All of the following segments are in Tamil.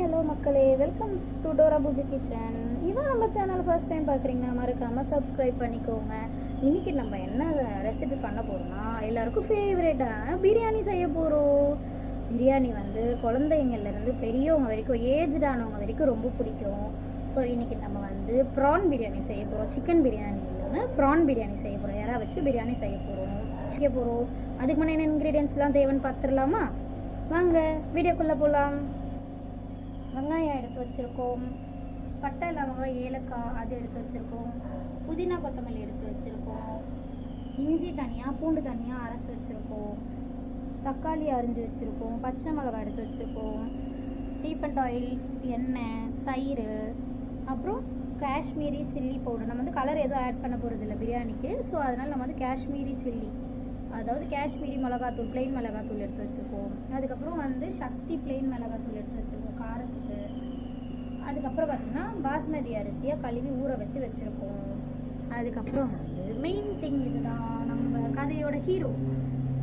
ஹலோ மக்களே, வெல்கம் டு டோரா பூஜை கிச்சன். இதான் நம்ம சேனல் ஃபர்ஸ்ட் டைம் பார்க்குறீங்கன்னா மறக்காமல் சப்ஸ்கிரைப் பண்ணிக்கோங்க. இன்றைக்கி நம்ம என்ன ரெசிபி பண்ண போகிறோம்னா, எல்லாருக்கும் ஃபேவரேட்டான பிரியாணி செய்ய போகிறோம். பிரியாணி வந்து குழந்தைங்கள்லேருந்து பெரியவங்க வரைக்கும், ஏஜ்டானவங்க வரைக்கும் ரொம்ப பிடிக்கும். ஸோ இன்றைக்கி நம்ம வந்து ப்ரான் பிரியாணி செய்ய போகிறோம். சிக்கன் பிரியாணி இல்லைன்னா ப்ரான் பிரியாணி செய்ய போகிறோம். யாராவது வச்சு பிரியாணி செய்ய போகிறோம். அதுக்கு முன்னாடி என்ன இன்க்ரீடியன்ஸ்லாம் தேவைன்னு பார்த்துடலாமா? வாங்க வீடியோக்குள்ளே போகலாம். வெங்காயம் எடுத்து வச்சுருக்கோம், பட்டை லவங்கம் ஏலக்காய் அது எடுத்து வச்சுருக்கோம், புதினா கொத்தமல்லி எடுத்து வச்சுருக்கோம், இஞ்சி தனியாக பூண்டு தனியாக அரைச்சி வச்சுருக்கோம், தக்காளி அரிஞ்சு வச்சுருக்கோம், பச்சை மிளகாய் எடுத்து வச்சுருக்கோம், டீஃபண்ட் ஆயில், எண்ணெய், தயிர், அப்புறம் காஷ்மீரி சில்லி பவுடர். நம்ம வந்து கலர் எதுவும் ஆட் பண்ண போகிறது இல்லை பிரியாணிக்கு. ஸோ அதனால் நம்ம வந்து காஷ்மீரி சில்லி, அதாவது காஷ்மீரி மிளகாத்தூள், பிளெயின் மிளகாத்தூள் எடுத்து வச்சுருக்கோம். அதுக்கப்புறம் வந்து சக்தி பிளெயின் மிளகாத்தூள் எடுத்து வச்சுருக்கோம் காரத்துக்கு. அதுக்கப்புறம் பார்த்திங்கன்னா பாஸ்மதி அரிசியை கழுவி ஊற வச்சுருக்கோம். அதுக்கப்புறம் வந்து மெயின் திங் இதுதான், நம்ம கதையோட ஹீரோ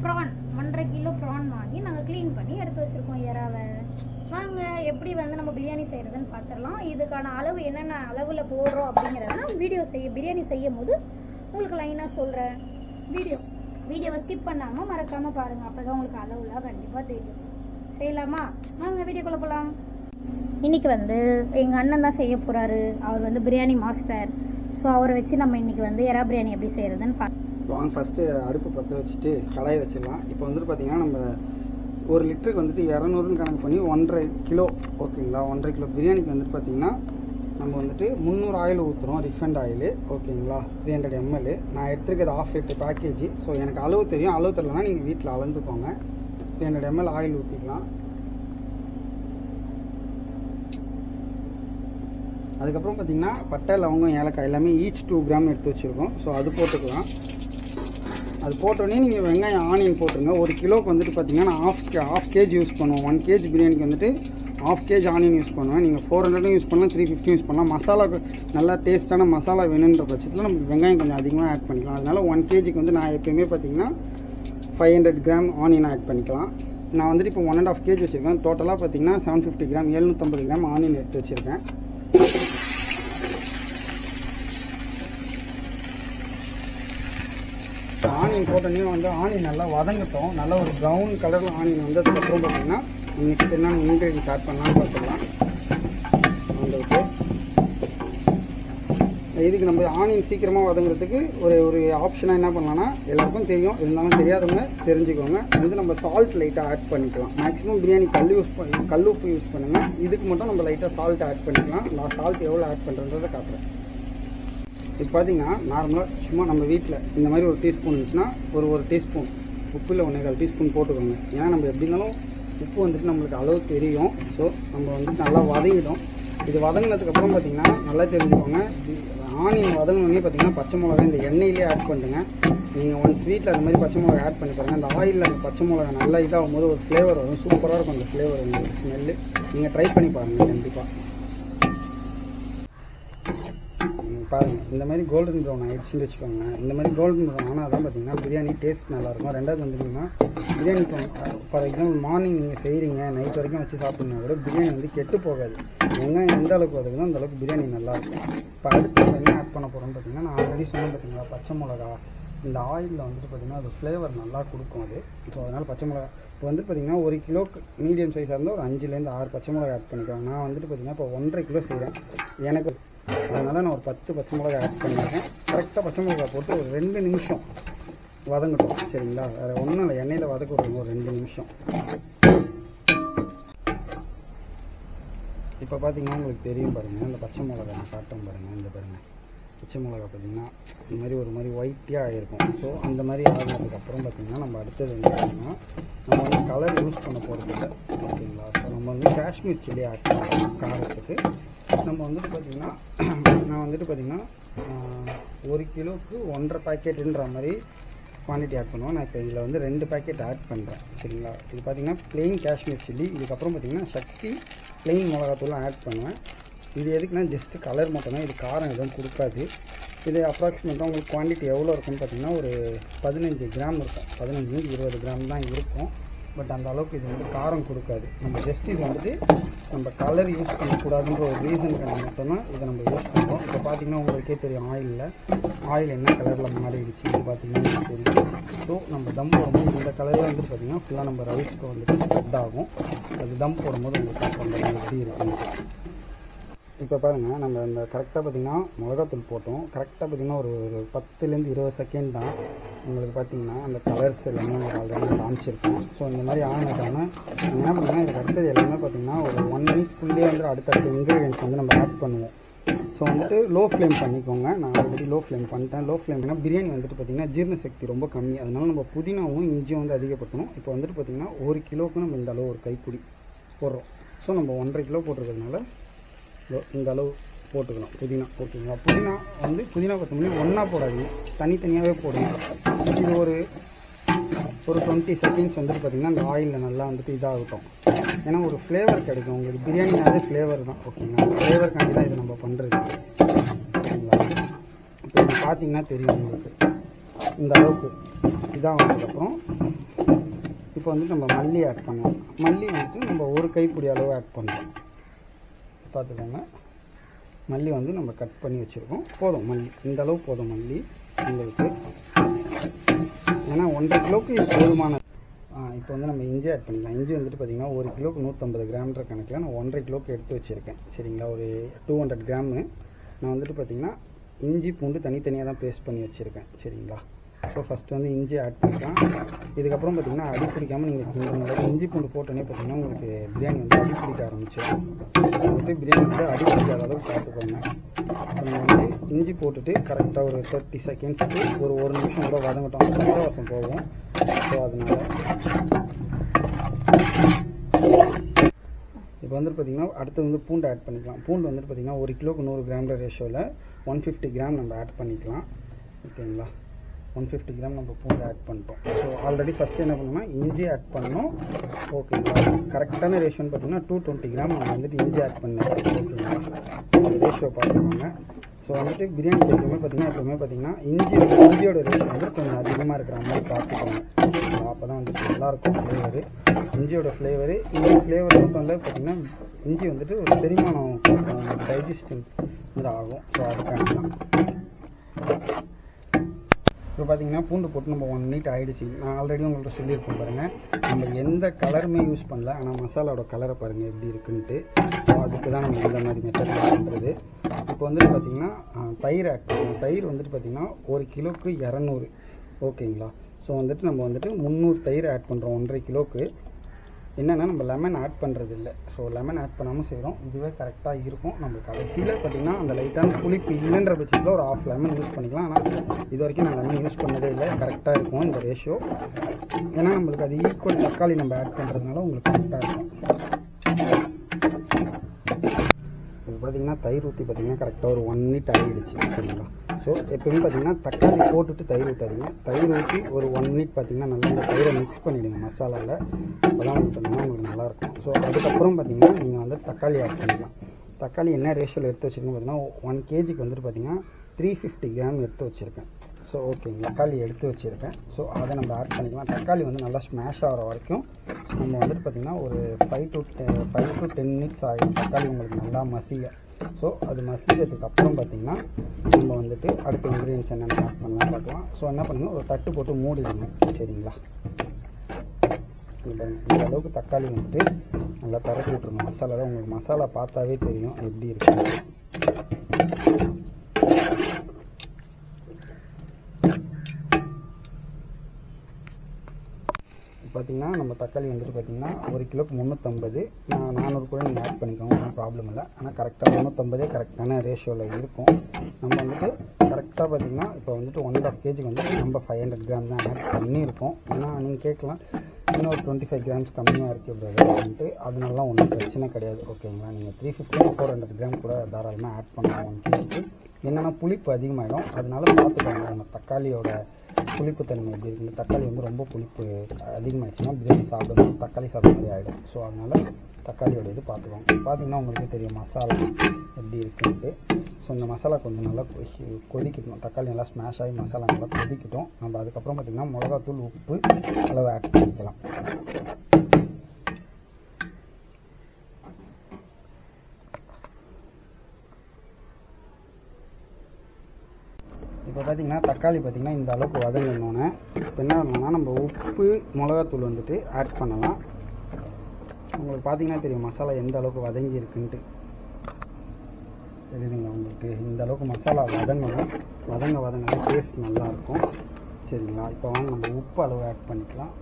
ப்ரான். 1.5 கிலோ ப்ரான் வாங்கி நாங்கள் க்ளீன் பண்ணி எடுத்து வச்சுருக்கோம் எறாவை. வாங்க எப்படி வந்து நம்ம பிரியாணி செய்கிறதுன்னு பார்த்துடலாம். இதுக்கான அளவு என்னென்ன அளவில் போடுறோம் அப்படிங்கிறத பிரியாணி செய்யும் போது உங்களுக்கு லைனாக சொல்கிறேன். வீடியோவை ஸ்கிப் பண்ணாமல் மறக்காமல் பாருங்கள், அப்போ தான் உங்களுக்கு அளவுலாம் கண்டிப்பாக தெரியும். செய்யலாமா? வாங்க வீடியோக்குள்ளே போகலாம். இன்றைக்கி வந்து எங்கள் அண்ணன் தான் செய்ய போகிறாரு. அவர் வந்து பிரியாணி மாஸ்டர். ஸோ அவரை வச்சு நம்ம இன்றைக்கி வந்து எறா பிரியாணி எப்படி செய்கிறதுன்னு வாங்க ஃபஸ்ட்டு அடுப்பு பற்ற வச்சுட்டு கடாயை வச்சிடலாம். இப்போ வந்துட்டு பார்த்திங்கன்னா நம்ம 1 லிட்டருக்கு வந்துட்டு 200ன்னு கணக்கு பண்ணி 1.5 கிலோ, ஓகேங்களா? 1.5 கிலோ பிரியாணிக்கு வந்துட்டு பார்த்திங்கன்னா நம்ம வந்துட்டு 300 ஆயில் ஊற்றுறோம், ரிஃபைண்ட் ஆயில், ஓகேங்களா? 300 ml. நான் எடுத்துருக்கிறது 1/2 லிட்டர் பேக்கேஜி. ஸோ எனக்கு அளவு தெரியும், அளவு தெரியலனா நீங்கள் வீட்டில் அளந்துக்கோங்க. 300 ml ஆயில் ஊற்றிக்கலாம். அதுக்கப்புறம் பார்த்திங்கன்னா பட்டை லவங்கம் ஏலக்காய் எல்லாமே ஈச் 2 கிராம் எடுத்து வச்சுருக்கோம். ஸோ அது போட்டுக்கலாம். அது போட்டோடனே நீங்கள் வெங்காயம் ஆனியன் போட்டுருங்க. 1 கிலோவுக்கு வந்துட்டு பார்த்திங்கன்னா நான் half kg யூஸ் பண்ணுவோம். 1 kg பிரியாணிக்கு வந்துட்டு half kg ஆனியன் யூஸ் பண்ணுவேன். நீங்கள் 400 யூஸ் பண்ணலாம், 350 யூஸ் பண்ணலாம். மசாலா நல்லா டேஸ்ட்டான மசாலா வேணுன்ற பட்சத்தில் நம்ம வெங்காயம் கொஞ்சம் அதிகமாக ஆட் பண்ணிக்கலாம். அதனால் 1 kgக்கு வந்து நான் எப்போயுமே பார்த்திங்கன்னா 500 கிராம் ஆனியன் ஆட் பண்ணிக்கலாம். நான் வந்துட்டு இப்போ 1.5 kg வச்சுருக்கேன். டோட்டலாக பார்த்திங்கன்னா 750 கிராம் 750 கிராம் ஆனியன் எடுத்து வச்சுருக்கேன். ஆனியன் போட்டோன்னே வந்து ஆனியன் நல்லா வதங்கட்டும். நல்லா ஒரு ப்ரௌன் கலரில் ஆனியன் வந்ததுக்கப்புறம் பார்த்திங்கன்னா இன்றைக்கி என்னென்ன இன்க்ரீடியன்ட் ஆட் பண்ணலான்னு பார்த்துக்கலாம். வந்துட்டு இதுக்கு நம்ம ஆனியன் சீக்கிரமாக வதங்குறதுக்கு ஒரு ஆப்ஷனாக என்ன பண்ணலாம்னா, எல்லாருக்கும் தெரியும், இருந்தாலும் தெரியாதவங்க தெரிஞ்சுக்கோங்க. வந்து நம்ம சால்ட் லைட்டாக ஆட் பண்ணிக்கலாம். மேக்ஸிமம் பிரியாணி கல் உப்பு யூஸ் பண்ணுங்கள். இதுக்கு மட்டும் நம்ம லைட்டாக சால்ட் ஆட் பண்ணிக்கலாம். நான் சால்ட் எவ்வளோ ஆட் பண்ணுறதை காட்டுறேன். இப்போ பார்த்தீங்கன்னா நார்மலாக சும்மா நம்ம வீட்டில் இந்த மாதிரி ஒரு டீஸ்பூன் இருந்துச்சுன்னா ஒரு டீஸ்பூன் உப்பு இல்லை 1.25 டீஸ்பூன் போட்டுக்கோங்க. ஏன்னா நம்ம எப்படி இருந்தாலும் உப்பு வந்துட்டு நம்மளுக்கு அளவு தெரியும். ஸோ நம்ம வந்துட்டு நல்லா வதங்கிடும். இது வதங்கினதுக்கப்புறம் பார்த்திங்கன்னா நல்லா தெரிஞ்சுக்கோங்க. ஆனியன் வதங்கினோடனே பார்த்திங்கன்னா பச்சை மிளகா இந்த எண்ணெயிலே ஆட் பண்ணுங்க. நீங்கள் ஒன்ஸ் வீட்டில் அந்த மாதிரி பச்சை மிளகா ஆட் பண்ணி பாருங்கள். அந்த ஆயிலில் அந்த பச்சை மிளகா நல்லா இதாகும் போது ஒரு ஃப்ளேவர் வரும், சூப்பராக இருக்கும் அந்த ஃப்ளேவர், உங்களுக்கு ஸ்மெல்லு. நீங்கள் ட்ரை பண்ணி பாருங்கள் கண்டிப்பாக. பாருங்கள், இந்த மாதிரி கோல்டன் ப்ரௌன் ஆகிடுச்சுன்னு வச்சுக்கோங்க. இந்த மாதிரி கோல்டன் ப்ரௌன் ஆனால் தான் பார்த்திங்கன்னா பிரியாணி டேஸ்ட் நல்லாயிருக்கும். ரெண்டாவது வந்துட்டிங்கன்னா பிரியாணி ஃபார் எக்ஸாம்பிள் மார்னிங் நீங்கள் செய்கிறீங்க, நைட் வரைக்கும் வச்சு சாப்பிட்னா கூட பிரியாணி வந்து கெட்டு போகாது. வெங்காயம் எந்த அளவுக்கு வதக்குதோ அந்த அளவுக்கு பிரியாணி நல்லாயிருக்கும். இப்போ அடுத்து என்ன ஆட் பண்ண போகிறோம்னு பார்த்திங்கன்னா, நான் ஆல்ரெடி சொன்னேன் பார்த்திங்களா, பச்சை மிளகா. இந்த ஆயிலில் வந்துட்டு பார்த்திங்கன்னா அது ஃப்ளேவர் நல்லா கொடுக்கும் அது. ஸோ அதனால் பச்சை மிளகா இப்போ வந்துட்டு பார்த்திங்கன்னா 1 கிலோக்கு மீடியம் சைஸாக இருந்தால் ஒரு 5லேருந்து 6 பச்சை மிளகா ஆட் பண்ணிக்குவாங்க. நான் வந்துட்டு பார்த்திங்கன்னா இப்போ 1.5 கிலோ செய்கிறேன் எனக்கு, அதனால் நான் ஒரு 10 பச்சை மிளகா ஆட் பண்ணியிருக்கேன். கரெக்டாக பச்சை மிளகா போட்டு ஒரு 2 நிமிஷம் வதங்கட்டும், சரிங்களா? வேறு ஒன்றும் இல்லை, எண்ணெயில் வதக்க விடுங்க ஒரு 2 நிமிஷம். இப்போ பார்த்தீங்கன்னா உங்களுக்கு தெரியும் பாருங்கள், இந்த பச்சை மிளகா நான் காட்டும் பாருங்கள். இந்த பாருங்கள் பச்சை மிளகா பார்த்திங்கன்னா இந்த மாதிரி ஒரு மாதிரி ஒயிட்டியாக ஆகிருக்கும். ஸோ அந்த மாதிரி ஆகினதுக்கப்புறம் பார்த்திங்கன்னா நம்ம அடுத்தது வந்து பார்த்திங்கன்னா நம்ம வந்து கலர் யூஸ் பண்ண போகிறது இல்லை, ஓகேங்களா? ஸோ நம்ம வந்து காஷ்மீர் சில்லி ஆட் பண்ணுறோம் காரத்துக்கு. நம்ம வந்துட்டு பார்த்திங்கன்னா நான் வந்துட்டு பார்த்திங்கன்னா 1 கிலோவுக்கு 1.5 பாக்கெட்டுன்ற மாதிரி குவான்டிட்டி ஆட் பண்ணுவோம். நான் இப்போ இதில் வந்து 2 பாக்கெட் ஆட் பண்ணுறேன், சரிங்களா? இது பார்த்திங்கன்னா ப்ளெயின் காஷ்மீர் சில்லி. இதுக்கப்புறம் பார்த்திங்கன்னா சக்தி ப்ளெயின் மிளகாத்தூள்லாம் ஆட் பண்ணுவேன். இது எதுக்குன்னா ஜஸ்ட்டு கலர் மட்டும்தான், இது காரம் எதுவும் கொடுக்காது. இது அப்ராக்சிமேட்டாக உங்களுக்கு குவான்டிட்டி எவ்வளோ இருக்குன்னு பார்த்திங்கன்னா ஒரு 15 கிராம் இருக்கும். 15-20 கிராம் தான் இருக்கும். பட் அந்த அளவுக்கு இது வந்து காரம் கொடுக்காது. நம்ம ஜஸ்ட் இது வந்துட்டு நம்ம கலர் யூஸ் பண்ணக்கூடாதுன்ற ஒரு ரீசனுக்காக மட்டும்தான் இதை நம்ம யூஸ் பண்ணுறோம். இப்போ பார்த்தீங்கன்னா உங்களுக்கே தெரியும் ஆயில் என்ன கலரில் மாறிடுச்சு இது பார்த்தீங்கன்னா தெரியும். ஸோ நம்ம தம் போடும்போது இந்த கலரில் வந்துட்டு பார்த்திங்கன்னா ஃபுல்லாக நம்ம ரைஸ்க்கு வந்துட்டு ஸ்ப்ரெட் ஆகும். அது தம் போடும்போது உங்களுக்கு பண்ணுறது எப்படி இருக்குன்னு. இப்போ பாருங்கள், நம்ம இந்த கரெக்டாக பார்த்திங்கன்னா மிளகாத்தூள் போட்டோம். கரெக்டாக பார்த்திங்கன்னா ஒரு 10-20 செகண்ட் தான் உங்களுக்கு பார்த்திங்கன்னா அந்த கலர்ஸ் எல்லாமே உங்களுக்கு ஆல்ரெடி காமிச்சிருக்கோம். ஸோ இந்த மாதிரி ஆனதுக்கான நீங்கள் என்ன பண்ணுங்கள், இதுக்கு அடுத்தது எல்லாமே பார்த்திங்கன்னா ஒரு 1 மினிட்குள்ளேயே வந்து அடுத்தடுத்த இன்க்ரீடியன்ஸ் வந்து நம்ம ஆட் பண்ணுவோம். ஸோ வந்துட்டு லோ ஃப்ளேம் பண்ணிக்கோங்க. நான் ஆல்ரெடி லோ ஃப்ளேம் பண்ணிட்டேன். லோ ஃப்ளேம்னா பிரியாணி வந்துட்டு பார்த்திங்கன்னா ஜீரண சக்தி ரொம்ப கம்மி. அதனால நம்ம புதினாவும் இஞ்சியும் வந்து அதிகப்படுத்தணும். இப்போ வந்துட்டு பார்த்திங்கன்னா 1 கிலோவுக்கு நம்ம இந்த அளவு ஒரு கைப்பிடி போடுறோம். ஸோ நம்ம 1.5 கிலோ போட்டிருக்கிறதுனால இந்த அளவு போட்டுக்கலாம் புதினா. ஓகேங்களா? புதினா கொத்தமல்லி ஒன்றா போடாதீங்க, தனித்தனியாகவே போடுங்க. இது ஒரு 20 செகண்ட்ஸ் வந்துட்டு பார்த்திங்கன்னா அந்த ஆயிலில் நல்லா வந்துட்டு இதாகட்டும். ஏன்னா ஒரு ஃப்ளேவர் கிடைக்கும் உங்களுக்கு. பிரியாணினாலே ஃப்ளேவர் தான். ஓகேங்களா? ஃப்ளேவருக்காண்டி தான் இது நம்ம பண்ணுறது. சரிங்களா? இப்போ இது பார்த்தீங்கன்னா தெரியும் உங்களுக்கு இந்த அளவுக்கு இதாக வந்ததுக்கப்புறம் இப்போ வந்துட்டு நம்ம மல்லி ஆட் பண்ணலாம். மல்லி வந்துட்டு நம்ம ஒரு கைப்பிடி அளவு ஆட் பண்ணுறோம். பார்த்துக்கோங்க, மல்லி வந்து நம்ம கட் பண்ணி வச்சுருக்கோம். போதும் மல்லி, இந்த அளவு போதும் மல்லி உங்களுக்கு. ஏன்னா 1.5 கிலோவுக்கு இது போதுமான. இப்போ வந்து நம்ம இஞ்சி ஆட் பண்ணிக்கலாம். இஞ்சி வந்துட்டு பார்த்திங்கன்னா 1 கிலோவுக்கு 150 கிராம்ன்ற கணக்கில் நான் 1.5 கிலோவுக்கு எடுத்து வச்சுருக்கேன். சரிங்களா? ஒரு 200 கிராமு நான் வந்துட்டு பார்த்திங்கன்னா இஞ்சி பூண்டு தனித்தனியாக தான் பேஸ்ட் பண்ணி வச்சுருக்கேன். சரிங்களா? ஸோ ஃபஸ்ட்டு வந்து இஞ்சி ஆட் பண்ணிக்கலாம். இதுக்கப்புறம் பார்த்திங்கன்னா அடி பிடிக்காமல் நீங்கள் கிண்டணும். இஞ்சி பூண்டு போட்டோன்னே பார்த்திங்கன்னா உங்களுக்கு பிரியாணி வந்து அடி பிடிக்க ஆரம்பிச்சிடும். வந்துட்டு பிரியாணி வந்து அடி பிடிக்காத அளவுக்கு பார்த்துக்கோங்க. இப்போ நம்ம வந்து இஞ்சி போட்டுட்டு கரெக்டாக ஒரு 30 செகண்ட்ஸுக்கு ஒரு நிமிஷம் கூட வதங்கட்டும். பச்சை வாசம் போகும். ஸோ அதனால் இப்போ வந்துட்டு பார்த்திங்கன்னா அடுத்து வந்து பூண்டு ஆட் பண்ணிக்கலாம். பூண்டு வந்துட்டு பார்த்திங்கன்னா 1 கிலோவுக்கு 100 கிராம்ன்ற ரேஷியோவில் 150 கிராம் நம்ம ஆட் பண்ணிக்கலாம். ஓகேங்களா? 150 கிராம் நம்ம பூண்டு ஆட் பண்ணிட்டோம். ஸோ ஆல்ரெடி ஃபஸ்ட்டு என்ன பண்ணோம்னா இஞ்சி ஆட் பண்ணோம். ஓகேங்களா? கரெக்டான ரேஷியோன்னு பார்த்தீங்கன்னா 220 கிராம் நம்ம வந்துட்டு இஞ்சி ஆட் பண்ணோம். ஓகேங்களா? ரேஷியோ பார்த்துக்கோங்க. ஸோ வந்துட்டு பிரியாணி எப்பவுமே பார்த்தீங்கன்னா இஞ்சியோட ரேஷியோ வந்து கொஞ்சம் அதிகமாக இருக்கிற மாதிரி பார்த்துக்கோங்க. அப்போ தான் வந்துட்டு நல்லாயிருக்கும் ஃப்ளேவரு. இஞ்சியோட ஃப்ளேவரு மட்டும் இல்லை பார்த்திங்கன்னா இஞ்சி வந்துட்டு ஒரு செரிமானம் டைஜஸ்டிங் இது ஆகும். ஸோ அதுக்காண்டி தான். இப்போ பார்த்தீங்கன்னா பூண்டு போட்டு நம்ம 1 மினிட் ஆகிடுச்சு. நான் ஆல்ரெடி உங்கள்கிட்ட சொல்லியிருக்கேன் பாருங்கள், நம்ம எந்த கலருமே யூஸ் பண்ணல. ஆனால் மசாலாவோட கலரை பாருங்கள் எப்படி இருக்குன்ட்டு. ஸோ அதுக்கு தான் நம்ம இந்த மாதிரி மெத்தட் பண்ணுறது. இப்போ வந்துட்டு பார்த்திங்கன்னா தயிர் ஆட் பண்ணுவோம். தயிர் வந்துட்டு பார்த்திங்கன்னா 1 கிலோவுக்கு 200. ஓகேங்களா? ஸோ வந்துட்டு நம்ம வந்துட்டு 300 தயிர் ஆட் பண்ணுறோம் 1.5 கிலோவுக்கு. என்னென்னா நம்ம லெமன் ஆட் பண்ணுறது இல்லை. ஸோ லெமன் ஆட் பண்ணாமல் செய்கிறோம். இதுவே கரெக்டாக இருக்கும். நம்ம கடைசியில் பார்த்திங்கன்னா அந்த லைட்டான புளிப்பு இல்லைன்ற பட்சத்தில் ஒரு 1/2 லெமன் யூஸ் பண்ணிக்கலாம். ஆனால் இது வரைக்கும் நான் லெமன் யூஸ் பண்ணதே இல்லை. கரெக்டாக இருக்கும் இந்த ரேஷியோ. ஏன்னா நம்மளுக்கு அது ஈக்குவல் தக்காளி நம்ம ஆட் பண்ணுறதுனால உங்களுக்கு கரெக்டாக இருக்கும். இப்போ பார்த்திங்கன்னா தயிர் ஊற்றி பார்த்திங்கன்னா கரெக்டாக ஒரு 1 மினிட் ஆகிடுச்சு. சரிங்களா? ஸோ எப்போயுமே பார்த்திங்கன்னா தக்காளி போட்டுட்டு தயிர் ஊற்றாதீங்க. தயிர் ஊற்றி ஒரு 1 மினிட் பார்த்திங்கன்னா நல்லா இந்த தயிரை மிக்ஸ் பண்ணிவிடுங்க மசாலாவில். அப்போ தான் பார்த்திங்கன்னா உங்களுக்கு நல்லாயிருக்கும். ஸோ அதுக்கப்புறம் பார்த்திங்கன்னா நீங்கள் வந்து தக்காளி ஆட் பண்ணிக்கலாம். தக்காளி என்ன ரேஷியோவில் எடுத்து வச்சுருக்கோம் பார்த்திங்கன்னா 1 kgக்கு வந்துட்டு பார்த்திங்கன்னா 350 கிராம் எடுத்து வச்சுருக்கேன். ஸோ ஓகேங்க, தக்காளி எடுத்து வச்சுருக்கேன். ஸோ அதை நம்ம ஆட் பண்ணிக்கலாம். தக்காளி வந்து நல்லா ஸ்மாஷ் ஆகிற வரைக்கும் நம்ம வந்துட்டு பார்த்திங்கன்னா ஒரு 5 to 10 மினிட்ஸ் ஆகிடும் தக்காளி உங்களுக்கு நல்லா மசிய. ஸோ அது மசிக்கிறதுக்கு அப்புறம் பார்த்திங்கன்னா நம்ம வந்துட்டு அடுத்த இன்க்ரீடியன்ஸ் என்னென்ன ஆட் பண்ணலாம் பார்க்கலாம். ஸோ என்ன பண்ணுங்கள், ஒரு தட்டு போட்டு மூடிடுங்க. சரிங்களா? இந்த அளவுக்கு தக்காளி வந்துட்டு நல்லா பரப்பி விட்டுருங்க மசாலாவில். உங்களுக்கு மசாலா பார்த்தாவே தெரியும் எப்படி இருக்குது. பார்த்திங்கன்னா நம்ம தக்காளி வந்துட்டு பார்த்திங்கன்னா 1 கிலோவுக்கு 350. 400 கூட நீங்கள் ஆட் பண்ணிக்கோங்க, ஒன்றும் ப்ராப்ளம் இல்லை. ஆனால் கரெக்டாக 350 கரெக்டான ரேஷியோவில் இருக்கும். நம்ம வந்துட்டு கரெக்டாக பார்த்திங்கன்னா இப்போ வந்துட்டு 1.5 kg வந்து நம்ம 500 கிராம் தான் ஆட் பண்ணியிருக்கோம். ஏன்னா நீங்கள் கேட்கலாம் இன்னும் ஒரு 25 கிராம்ஸ் கம்மியாக இருக்குது பிரதர் அப்படின்ட்டு. அதனாலலாம் ஒன்றும் பிரச்சனை கிடையாது. ஓகேங்களா? நீங்கள் 350 400 கிராம் கூட தாராளமாக ஆட் பண்ணலாம் 1 kgக்கு. என்னென்னா புளிப்பு அதிகமாகிடும். அதனால பார்த்துக்கோங்க நம்ம தக்காளியோட புளிப்புத்தன்மை எப்படி இருக்குது. தக்காளி வந்து ரொம்ப புளிப்பு அதிகமாகிடுச்சுன்னா பிரியாணி சாப்பிடும்போது தக்காளி சாப்பிட்ற மாதிரி ஆகிடும். ஸோ அதனால் தக்காளியோட இது பார்த்துக்கோங்க. பார்த்திங்கன்னா உங்களுக்கே தெரியும் மசாலா எப்படி இருக்குன்ட்டு. ஸோ இந்த மசாலா கொஞ்சம் நல்லா கொதிக்கட்டும். தக்காளி நல்லா ஸ்மாஷ் ஆகி மசாலா நல்லா கொதிக்கட்டும். நம்ம அதுக்கப்புறம் பார்த்திங்கன்னா மிளகாத்தூள் உப்பு அளவு ஆட் பண்ணிக்கலாம். இப்போ பார்த்தீங்கன்னா தக்காளி பார்த்தீங்கன்னா இந்த அளவுக்கு வதங்கணுன்னே இப்போ என்ன பண்ணலாம்னா நம்ம உப்பு மிளகாத்தூள் வந்துட்டு ஆட் பண்ணலாம். உங்களுக்கு பார்த்தீங்கன்னா தெரியும் மசாலா எந்த அளவுக்கு வதங்கி இருக்குன்ட்டு தெரியுதுங்களா உங்களுக்கு. இந்த அளவுக்கு மசாலா வதங்கணும். வதங்க டேஸ்ட் நல்லாயிருக்கும். சரிங்களா, இப்போ வாங்க நம்ம உப்பு அளவு ஆட் பண்ணிக்கலாம்.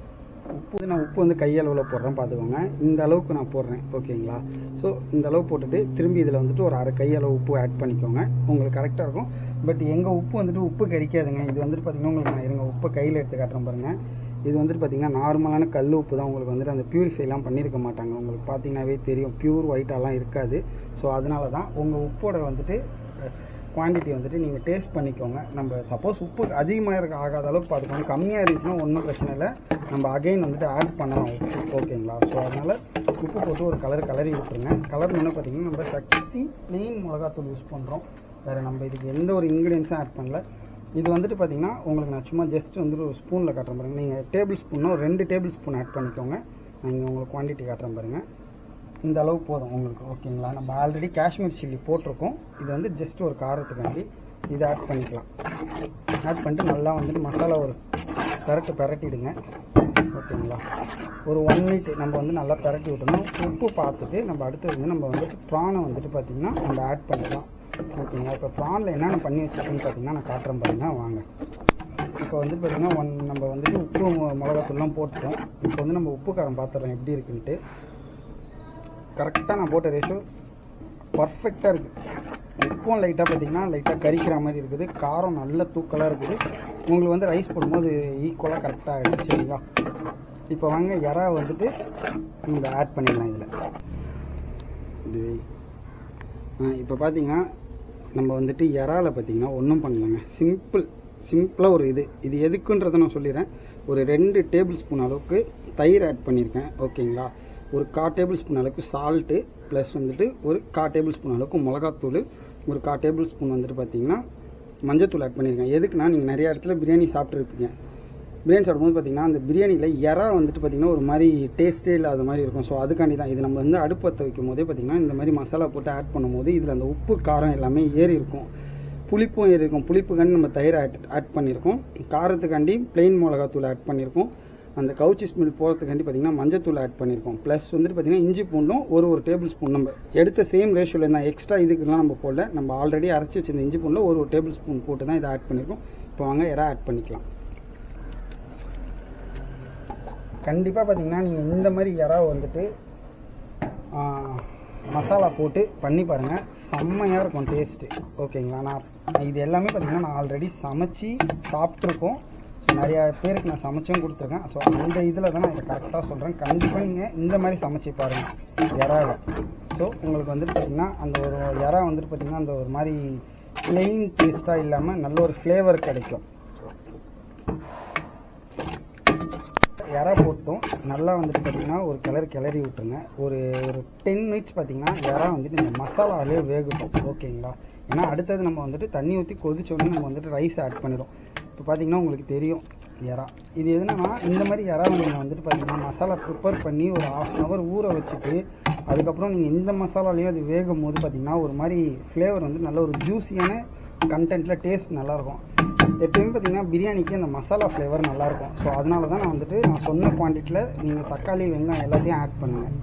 நான் உப்பு வந்து கையளவில் போடுறேன் பார்த்துக்கோங்க. இந்த அளவுக்கு நான் போடுறேன் ஓகேங்களா. ஸோ இந்த அளவு போட்டுட்டு திரும்பி இதில் வந்துட்டு ஒரு அரை கையளவு உப்பு ஆட் பண்ணிக்கோங்க. உங்களுக்கு கரெக்டாக இருக்கும். பட் எங்கள் உப்பு வந்துட்டு உப்பு கரிக்காதுங்க. இது வந்துட்டு பார்த்திங்கன்னா உங்களுக்கு நான் இருங்க உப்பை கையில் எடுத்து காட்டுறேன் பாருங்கள். இது வந்துட்டு பார்த்திங்கன்னா நார்மலான கல் உப்பு தான். உங்களுக்கு வந்துட்டு அந்த பியூரிஃபைலாம் பண்ணியிருக்க மாட்டாங்க. உங்களுக்கு பார்த்தீங்கன்னாவே தெரியும் பியூர் ஒயிட்டாலாம் இருக்காது. ஸோ அதனால தான் உங்கள் உப்போட வந்துட்டு குவான்டிட்டி வந்துட்டு நீங்கள் டேஸ்ட் பண்ணிக்கோங்க. நம்ம சப்போஸ் உப்பு அதிகமாக ஆகாத அளவுக்கு பார்த்துக்கோங்க. கம்மியாக இருந்துச்சுன்னா ஒன்றும் பிரச்சனை இல்லை, நம்ம அகைன் வந்துட்டு ஆட் பண்ணலாம் உப்பு ஓகேங்களா. ஸோ அதனால் உப்பு போட்டு ஒரு கலரி விட்டுருங்க. கலர் என்ன பார்த்திங்கன்னா நம்ம சக்தி ப்ளெயின் மிளகாத்தூள் யூஸ் பண்ணுறோம். வேறு நம்ம இதுக்கு எந்த ஒரு இன்க்ரீடியன்ஸும் ஆட் பண்ணல. இது வந்துட்டு பார்த்திங்கன்னா உங்களுக்கு நான் சும்மா ஜஸ்ட் வந்துட்டு ஒரு ஸ்பூனில் காட்டுறேன் பாருங்கள். நீங்கள் டேபிள் ஸ்பூன்னா ஒரு 2 டேபிள் ஸ்பூன் ஆட் பண்ணிக்கோங்க. நான் இங்கே உங்களுக்கு குவான்டிட்டி காட்டுறேன் பாருங்கள். இந்த அளவு போதும் உங்களுக்கு ஓகேங்களா. நம்ம ஆல்ரெடி காஷ்மீர் சில்லி போட்டிருக்கோம். இது வந்து ஜஸ்ட் ஒரு காரத்துக்காண்டி இதை ஆட் பண்ணிக்கலாம். ஆட் பண்ணிட்டு நல்லா வந்துட்டு மசாலா ஒரு பெரட்டிடுங்க ஓகேங்களா. ஒரு 1 மினிட் நம்ம வந்து நல்லா பெரட்டி விட்டணும். உப்பு பார்த்துட்டு நம்ம அடுத்தது வந்து நம்ம வந்துட்டு ப்ரானை வந்துட்டு பார்த்திங்கன்னா நம்ம ஆட் பண்ணிக்கலாம் ஓகேங்களா. இப்போ ப்ரானில் என்னென்ன பண்ணி வச்சுருக்கேன்னு பார்த்தீங்கன்னா நான் காட்டுறேன் பாருங்கள் வாங்க. இப்போ வந்து பார்த்திங்கன்னா நம்ம வந்துட்டு உப்பு மிளகாத்தூள்லாம் போட்டுட்டோம். இப்போ வந்து நம்ம உப்பு காரம் பார்த்துடலாம் எப்படி இருக்குன்ட்டு. கரெக்டாக நான் போட்ட ரேஷியோ பர்ஃபெக்டாக இருக்குது. உப்பும் லைட்டாக பார்த்திங்கன்னா லைட்டாக கரிக்கிற மாதிரி இருக்குது. காரம் நல்ல தூக்கலாக இருக்குது. உங்களுக்கு வந்து ரைஸ் போடும்போது ஈக்குவலாக கரெக்டாக ஆகிடுச்சு சரிங்களா. இப்போ வாங்க இறா வந்துட்டு இந்த ஆட் பண்ணிடலாம் இதில். இப்போ பார்த்திங்கன்னா நம்ம வந்துட்டு இறாவில் பார்த்திங்கன்னா ஒன்றும் பண்ணலைங்க. சிம்பிளாக ஒரு இது எதுக்குன்றதை நான் சொல்லிடுறேன். ஒரு 2 டேபிள் ஸ்பூன் அளவுக்கு தயிர் ஆட் பண்ணியிருக்கேன் ஓகேங்களா. ஒரு 1/4 டேபிள் ஸ்பூன் அளவுக்கு சால்ட்டு ப்ளஸ் வந்துட்டு ஒரு 1/4 டேபிள் ஸ்பூன் அளவுக்கு மிளகாத்தூள், ஒரு 1/4 டேபிள் ஸ்பூன் வந்துட்டு பார்த்திங்கன்னா மஞ்சத்தூள் ஆட் பண்ணியிருக்கேன். எதுக்குன்னா நீங்கள் நிறையா இடத்துல பிரியாணி சாப்பிட்ருப்பீங்க. பிரியாணி சாப்பிடும்போது பார்த்திங்கன்னா அந்த பிரியாணியில் இறா வந்துட்டு பார்த்திங்கன்னா ஒரு மாதிரி டேஸ்ட்டே இல்லாத மாதிரி இருக்கும். ஸோ அதுக்காண்டி தான் இது நம்ம வந்து அடுப்பு பற்ற வைக்கும் போதே பார்த்திங்கன்னா இந்த மாதிரி மசாலா போட்டு ஆட் பண்ணும்போது இதில் அந்த உப்பு காரம் எல்லாமே ஏறி இருக்கும். புளிப்பும் ஏறி இருக்கும். புளிப்புக்காண்டி நம்ம தயிர் ஆட் பண்ணியிருக்கோம். காரத்துக்காண்டி ப்ளெயின் மிளகாத்தூள் ஆட் பண்ணியிருக்கோம். அந்த கவுச்சி ஸ்மெல் போகிறதுக்காண்டி பார்த்திங்கன்னா மஞ்சத்தூள் ஆட் பண்ணியிருக்கோம். ப்ளஸ் வந்துட்டு பார்த்திங்கன்னா இஞ்சி பூண்டும் ஒரு டேபிள் ஸ்பூன் நம்ம எடுத்த சேம் ரேஷியோவில் தான். எக்ஸ்ட்ரா இதுக்கெல்லாம் நம்ம போடல. நம்ம ஆல்ரெடி அரைச்சி வச்சிருந்த இஞ்சி பூண்டில் ஒரு டேபிள் ஸ்பூன் போட்டு தான் இதை ஆட் பண்ணியிருக்கோம். இப்போ வாங்க இறா ஆட் பண்ணிக்கலாம். கண்டிப்பாக பார்த்திங்கன்னா நீங்கள் இந்த மாதிரி இறா வந்துட்டு மசாலா போட்டு பண்ணி பாருங்கள். செம்மையாக இருக்கும் டேஸ்ட்டு ஓகேங்களா. நான் இது எல்லாமே பார்த்திங்கன்னா நான் ஆல்ரெடி சமைச்சி சாப்பிட்ருக்கோம். நிறையா பேருக்கு நான் சமைச்சும் கொடுத்துருக்கேன். ஸோ அந்த இதில் தான் நான் இதை கரெக்டாக சொல்கிறேன். கண்டிப்பாக நீங்கள் இந்த மாதிரி சமைச்சு பாருங்கள் இறாவை. ஸோ உங்களுக்கு வந்துட்டு பார்த்திங்கன்னா அந்த ஒரு இறா வந்துட்டு பார்த்திங்கன்னா அந்த ஒரு மாதிரி ப்ளெயின் டேஸ்ட்டாக இல்லாமல் நல்ல ஒரு ஃப்ளேவர் கிடைக்கும். இறா போட்டும் நல்லா வந்துட்டு பார்த்திங்கன்னா ஒரு கிளறி விட்டுருங்க. ஒரு 10 மினிட்ஸ் பார்த்திங்கன்னா இறா வந்துட்டு இந்த மசாலாவிலே வேகட்டும் ஓகேங்களா. ஏன்னா அடுத்தது நம்ம வந்துட்டு தண்ணி ஊற்றி கொதிச்சோடனே நம்ம வந்துட்டு ரைஸ் ஆட் பண்ணிடும். இப்போ பார்த்திங்கன்னா உங்களுக்கு தெரியும் இறா இது எதுனா இந்த மாதிரி இறாவை நீங்கள் வந்துட்டு பார்த்திங்கன்னா மசாலா ப்ரிப்பேர் பண்ணி ஒரு 1/2 hour ஊற வச்சுட்டு அதுக்கப்புறம் நீங்கள் இந்த மசாலாலேயும் அது வேகும் போது பார்த்திங்கன்னா ஒரு மாதிரி ஃப்ளேவர் வந்து நல்ல ஒரு ஜூஸியான கண்டென்ட்டில் டேஸ்ட் நல்லாயிருக்கும். எப்பயுமே பார்த்திங்கன்னா பிரியாணிக்கு அந்த மசாலா ஃப்ளேவர் நல்லாயிருக்கும். ஸோ அதனால தான் நான் சொன்ன குவான்டிட்டியில் நீங்கள் தக்காளி வெங்காயம் எல்லாத்தையும் ஆட் பண்ணுங்கள்.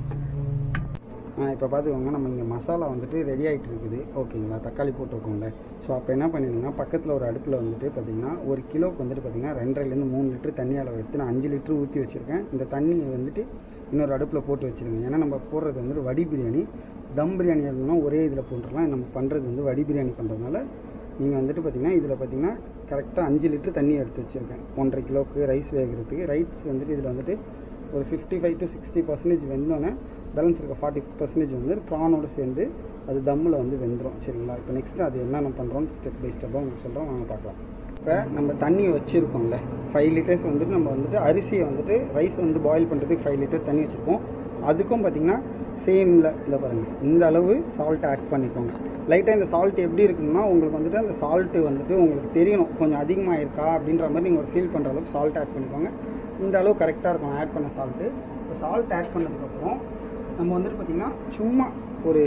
இப்போ பார்த்துக்கோங்க நம்ம இங்கே மசாலா வந்துட்டு ரெடி ஆகிட்டு இருக்குது ஓகேங்களா. தக்காளி போட்டிருக்கோம்ல. ஸோ அப்போ என்ன பண்ணிடுங்கன்னா பக்கத்தில் ஒரு அடுப்பில் வந்துட்டு பார்த்திங்கன்னா 1 கிலோவுக்கு வந்துட்டு பார்த்திங்கன்னா 2.5 to 3 லிட்டர் தண்ணி அளவு எடுத்து நான் 5 லிட்டர் ஊற்றி வச்சுருக்கேன். இந்த தண்ணியை வந்துட்டு இன்னொரு அடுப்பில் போட்டு வச்சுருங்க. ஏன்னா நம்ம போடுறது வந்துட்டு வடி பிரியாணி. தம் பிரியாணி இருந்தோம்னா ஒரே இதில் போட்டுடலாம். நம்ம பண்ணுறது வந்து வடி பிரியாணி பண்ணுறதுனால நீங்கள் வந்துட்டு பார்த்திங்கன்னா இதில் பார்த்திங்கன்னா கரெக்டாக 5 லிட்டர் தண்ணி எடுத்து வச்சுருக்கேன். 1.5 கிலோவுக்கு ரைஸ் வேகிறதுக்கு. ரைஸ் வந்துட்டு இதில் வந்துட்டு ஒரு 55 to 60% வெந்தோன்னே பேலன்ஸ் இருக்க 40% வந்து ப்ரானோடு சேர்ந்து அது தம்மில் வந்து வெந்துடும் சரிங்களா. இப்போ நெக்ஸ்ட்டு அது என்னென்ன பண்ணுறோம் ஸ்டெப் பை ஸ்டெப்பாக உங்களுக்கு சொல்கிறோம் வாங்க பார்க்கலாம். இப்போ நம்ம தண்ணி வச்சுருக்கோம்ல 5 லிட்டர்ஸ் வந்துட்டு நம்ம வந்துட்டு அரிசியை வந்துட்டு ரைஸ் வந்து பாயில் பண்ணுறதுக்கு 5 லிட்டர் தண்ணி வச்சுருக்கோம். அதுக்கும் பார்த்திங்கன்னா சேமில் இல்லை பாருங்கள் இந்த அளவு சால்ட் ஆட் பண்ணிக்கோங்க. லைட்டாக இந்த சால்ட் எப்படி இருக்குன்னா உங்களுக்கு வந்துட்டு அந்த சால்ட்டு வந்துட்டு உங்களுக்கு தெரியணும் கொஞ்சம் அதிகமாக இருக்கா அப்படின்ற மாதிரி நீங்கள் ஒரு ஃபீல் பண்ணுற அளவுக்கு சால்ட் ஆட் பண்ணிக்கோங்க. இந்த அளவு கரெக்டாக இருக்கும் ஆட் பண்ண சால்ட்டு. இப்போ சால்ட் ஆட் பண்ணதுக்கப்புறம் நம்ம வந்துட்டு பார்த்திங்கன்னா சும்மா ஒரு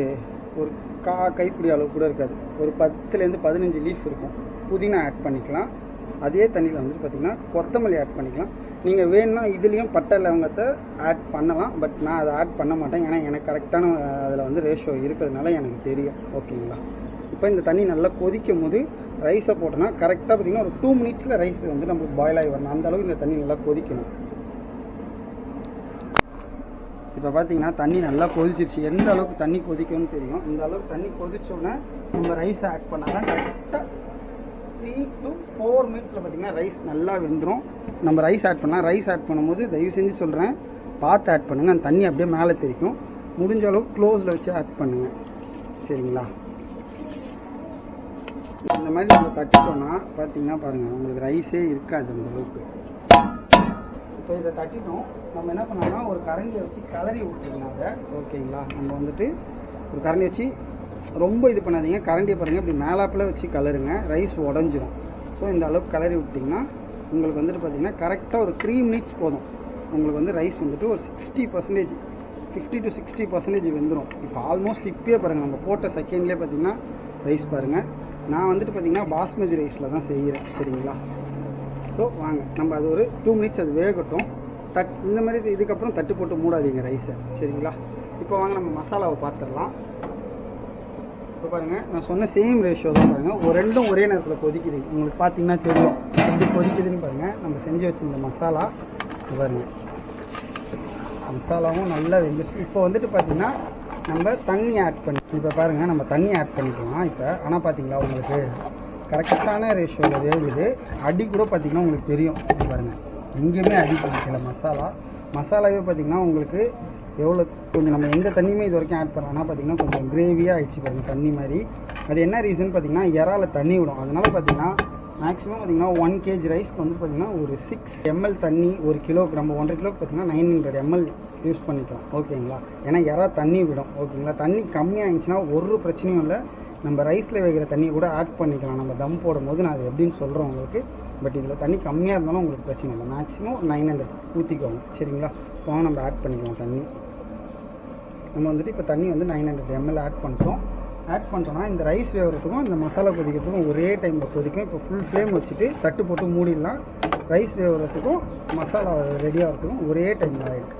ஒரு கைப்பிடி அளவு கூட இருக்காது, ஒரு 10லேருந்து 15 லீஃப் இருக்கும். புதினா ஆட் பண்ணிக்கலாம். அதே தண்ணியில் வந்துட்டு பார்த்திங்கன்னா கொத்தமல்லி ஆட் பண்ணிக்கலாம். நீங்கள் வேணும்னா இதுலேயும் பட்டை லவங்கத்தை ஆட் பண்ணலாம். பட் நான் அதை ஆட் பண்ண மாட்டேன், ஏன்னா எனக்கு கரெக்டான அதில் வந்து ரேஷியோ இருக்கிறதுனால எனக்கு தெரியும். ஓகேங்களா? இப்போ இந்த தண்ணி நல்லா கொதிக்கும் போது ரைஸை போட்டோன்னா கரெக்டாக பார்த்திங்கன்னா ஒரு 2 மினிட்ஸில் ரைஸ் வந்து நம்மளுக்கு பாயில் ஆகி வரணும். அந்தளவுக்கு இந்த தண்ணி நல்லா கொதிக்கணும். இப்போ பார்த்தீங்கன்னா தண்ணி நல்லா கொதிச்சிருச்சு. எந்த அளவுக்கு தண்ணி கொதிக்கும்னு தெரியும். இந்த அளவுக்கு தண்ணி கொதிச்சோன்னே நம்ம ரைஸை ஆட் பண்ணால் கரெக்டாக 3 to 4 மினிட்ஸில் பார்த்தீங்கன்னா ரைஸ் நல்லா வெந்துடும். நம்ம ரைஸ் ஆட் பண்ணலாம். ரைஸ் ஆட் பண்ணும்போது தயவு செஞ்சு சொல்கிறேன், பார்த்து ஆட் பண்ணுங்கள். அந்த தண்ணி அப்படியே மேலே தெரிக்கும். முடிஞ்ச அளவுக்கு க்ளோஸில் வச்சு ஆட் பண்ணுங்கள். சரிங்களா? இந்த மாதிரி நம்ம தட்டிட்டோன்னா பார்த்தீங்கன்னா பாருங்கள், உங்களுக்கு ரைஸே இருக்காது அந்த அளவுக்கு. இப்போ இதை தட்டிட்டோம். நம்ம என்ன பண்ணோம்னா ஒரு கரண்டியை வச்சு கலரி விட்டுருங்க அதை. ஓகேங்களா? நம்ம வந்துட்டு ஒரு கரண்டி வச்சு ரொம்ப இது பண்ணாதீங்க. கரண்டியை பாருங்கள் இப்படி மேலாப்பில் வச்சு கலருங்க, ரைஸ் உடஞ்சிரும். ஸோ இந்த அளவுக்கு கலரி விட்டிங்கன்னா உங்களுக்கு வந்துட்டு பார்த்திங்கன்னா கரெக்டாக ஒரு 3 மினிட்ஸ் போதும். உங்களுக்கு வந்து ரைஸ் வந்துட்டு ஒரு 60%, 50 to 60% வெந்துடும். இப்போ ஆல்மோஸ்ட் இப்பயே பாருங்கள், நம்ம போட்ட செகண்ட்லேயே பார்த்திங்கன்னா ரைஸ் பாருங்கள். நான் வந்துட்டு பார்த்திங்கன்னா பாஸ்மதி ரைஸில் தான் செய்கிறேன். சரிங்களா? ஸோ வாங்க நம்ம அது ஒரு 2 மினிட்ஸ் அது வேகட்டும். இந்த மாதிரி இதுக்கப்புறம் தட்டு போட்டு மூடாதீங்க ரைஸை. சரிங்களா? இப்போ வாங்க நம்ம மசாலாவை பார்த்துடலாம். இப்போ பாருங்கள், நான் சொன்ன சேம் ரேஷியோ தான் பாருங்கள். ரெண்டும் ஒரே நேரத்தில் கொதிக்குது. உங்களுக்கு பார்த்தீங்கன்னா தெரியும் எப்படி கொதிக்குதுன்னு பாருங்கள். நம்ம செஞ்சு வச்சுருந்த மசாலா பாருங்கள், மசாலாவும் நல்லா வெந்துச்சு. இப்போ வந்துட்டு பார்த்திங்கன்னா நம்ம தண்ணி ஆட் பண்ணி, இப்போ பாருங்கள் நம்ம தண்ணி ஆட் பண்ணிக்கலாம் இப்போ. ஆனால் பார்த்தீங்களா உங்களுக்கு கரெக்டான ரேஷியோவில் வேகுது. அடி கூட பார்த்திங்கன்னா உங்களுக்கு தெரியும். இப்போ பாருங்கள், எங்கேயுமே அடி பிடிக்கல மசாலாவே பார்த்திங்கன்னா உங்களுக்கு எவ்வளோ கொஞ்சம் நம்ம எந்த தண்ணியுமே இது வரைக்கும் ஆட் பண்ணோன்னா பார்த்திங்கன்னா கொஞ்சம் கிரேவியாக ஆகிடுச்சு பாருங்கள் தண்ணி மாதிரி. அது என்ன ரீசன் பார்த்திங்கன்னா இறால தண்ணி விடும். அதனால் பார்த்திங்கன்னா மேக்ஸிமம் பார்த்திங்கன்னா 1 kg ரைஸ்க்கு வந்து பார்த்திங்கன்னா ஒரு 6 ml தண்ணி, 1 கிலோக்கு நம்ம 1.5 கிலோக்கு பார்த்திங்கன்னா 900 ml யூஸ் பண்ணிக்கலாம். ஓகேங்களா? ஏன்னா இறா தண்ணி விடும். ஓகேங்களா? தண்ணி கம்மியாகிடுச்சுன்னா ஒரு பிரச்சனையும் இல்லை. நம்ம ரைஸில் வைக்கிற தண்ணி கூட ஆட் பண்ணிக்கலாம் நம்ம தம் போடும்போது. நான் அது எப்படின்னு சொல்கிறேன் உங்களுக்கு. பட் இதில் தண்ணி கம்மியாக இருந்தாலும் உங்களுக்கு பிரச்சனை இல்லை. மேக்ஸிமம் 900 ஊற்றிக்கோங்க. சரிங்களா? இப்போ நம்ம ஆட் பண்ணிக்கலாம் தண்ணி. நம்ம வந்துட்டு இப்போ தண்ணி வந்து 900 ml ஆட் பண்ணிட்டோம்னா இந்த ரைஸ் வேகிறதுக்கும் இந்த மசாலா கொதிக்கிறதுக்கும் ஒரே டைமில் கொதிக்கும். இப்போ ஃபுல் ஃப்ளேம் வச்சுட்டு தட்டு போட்டு மூடிடலாம். ரைஸ் வேகிறதுக்கும் மசாலா ரெடி ஆகிறதுக்கும் ஒரே டைமில் ஆகிடும்.